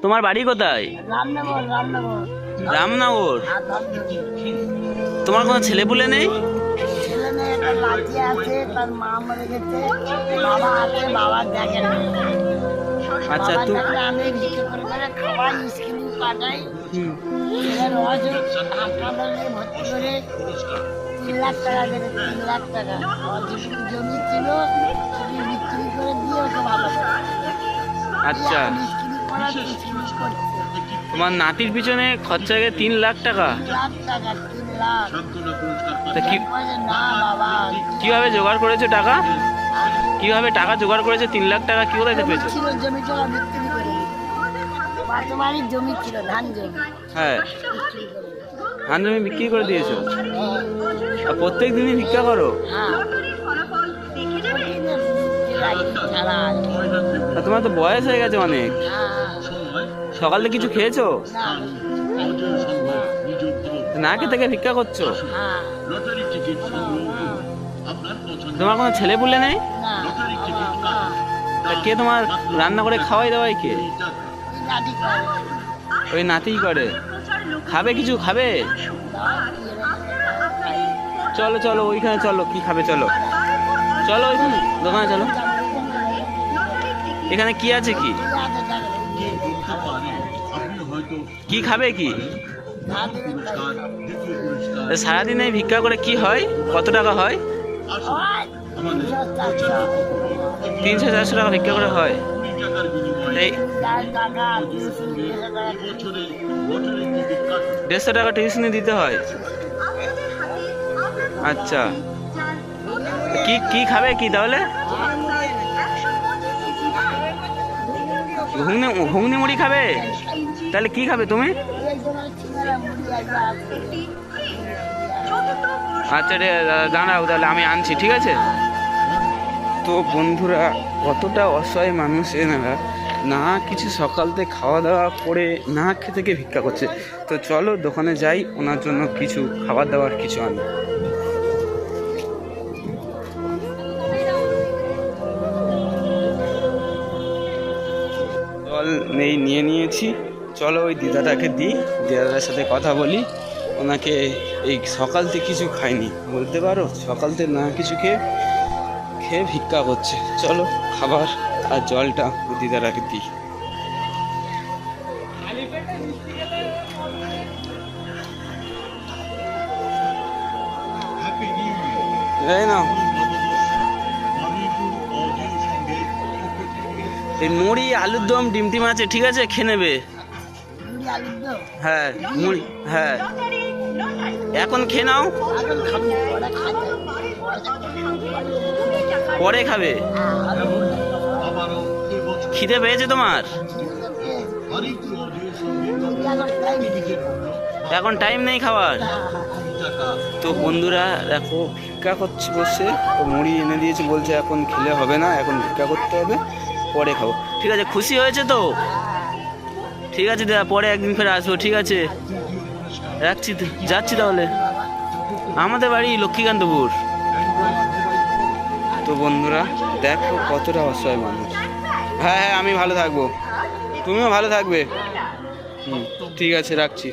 তোমার বাড়ি কোথায়? রামনগর। রামনগর। তোমার কোনো ছেলে পুলে নেই? ছেলে মেয়ে একটা লাঠি আছে, তার মা মরে গেছে, বাবা আছে, বাবা দেখে না। আচ্ছা বাবা তুমি দেখলে আমি বিক্রি করে খাওয়াই, স্কুল পাঠাই। ছেলের অসুখ, হাসপাতালে ভর্তি করে 3 লাখ টাকা দেবে, 3 লাখ টাকা। যেটুকু জমি ছিল সেটি বিক্রি করে দিয়ে ওকে ভালো করে। আচ্ছা স্কুল পড়াতে স্কুল করছে। তোমার নাতির পিছনে খরচা গেছে 3 লাখ টাকা। 3 লাখ টাকা, 3 লাখ। তা কি না বাবা, কিভাবে জোগাড় করেছো টাকা? কিভাবে টাকা জোগাড় করেছে 3 লাখ টাকা কি কোথায় পেয়েছো? ছিল জমি জমা বিক্রি করে। বাড়ির জমি ছিল, ধান জমি। হ্যাঁ, বিক্রি করে। ধান জমি বিক্রি করে দিয়েছো। আর প্রত্যেক দিনই ভিক্ষা করো? হ্যাঁ। প্রতিদিনের বিক্রি লাগে, ছাড়া আছে। আর তোমার তো বয়স হয়ে গেছে অনেক, হ্যাঁ। সকালে কিছু খেয়েছো? না। না খেতে থেকে ভিক্ষা করছো? হ্যাঁ। তোমার কোনো ছেলে পুলে নেই? না। তা কে তোমার রান্না করে খাওয়াই দাওয়াই কে? লাঠি করে। ওই নাতিই করে। খাবে কিছু খাবে? চলো চলো ওইখানে চলো, কি খাবে চলো, চলো ওইখানে দোকানে চলো। এখানে কি আছে? কি কি খাবে? কি সারাদিন এই ভিক্ষা করে কি হয়? কত টাকা হয়? 300-400 টাকা ভিক্ষা করে হয়। এই 150 টাকা টিউশনি দিতে হয়। আচ্ছা, কি কি খাবে কি তাহলে? ঘুগনি মুড়ি খাবে? তাহলে কি খাবে তুমি? আচ্ছা দাঁড়াও, তাহলে আমি আনছি, ঠিক আছে? তো বন্ধুরা, কতটা অসহায় মানুষ এনারা, না কিছু সকালতে খাওয়া দাওয়া করে না খেতে থেকে ভিক্ষা করছে। তো চলো দোকানে যাই, ওনার জন্য কিছু খাবার দাবার কিছু আনি। জল নেই, নিয়ে নিয়েছি। চলো ওই দিদাটাকে দিই, দিদাটার সাথে কথা বলি। ওনাকে এই সকালতে কিছু খায়নি, বলতে পারো সকালতে না কিছু খেয়ে ভিক্ষা করছে। চলো খাবার আর জলটা ওই দিদাটাকে দিই। এই নাও, এই মুড়ি আলুর দম ডিম টিম আছে, ঠিক আছে? খেয়ে নেবে। হ্যাঁ মুড়ি, হ্যাঁ এখন খেয়ে নাও, পরে খাবে। খিদে পেয়েছে তোমার? এখন টাইম নেই খাবার। তো বন্ধুরা দেখো, ভিক্ষা করছে বসে, ও মুড়ি এনে দিয়েছে, বলছে এখন খেলে হবে না, এখন ভিক্ষা করতে হবে, পরে খাবো। ঠিক আছে, খুশি হয়েছে তো? ঠিক আছে দাদা, পরে একদিন ফের আসবো, ঠিক আছে? রাখছি, যাচ্ছি তাহলে। আমাদের বাড়ি লক্ষ্মীকান্তপুর। তো বন্ধুরা দেখো কতটা অসহায় মানুষ। হ্যাঁ হ্যাঁ, আমি ভালো থাকবো, তুমিও ভালো থাকবে। ঠিক আছে, রাখছি।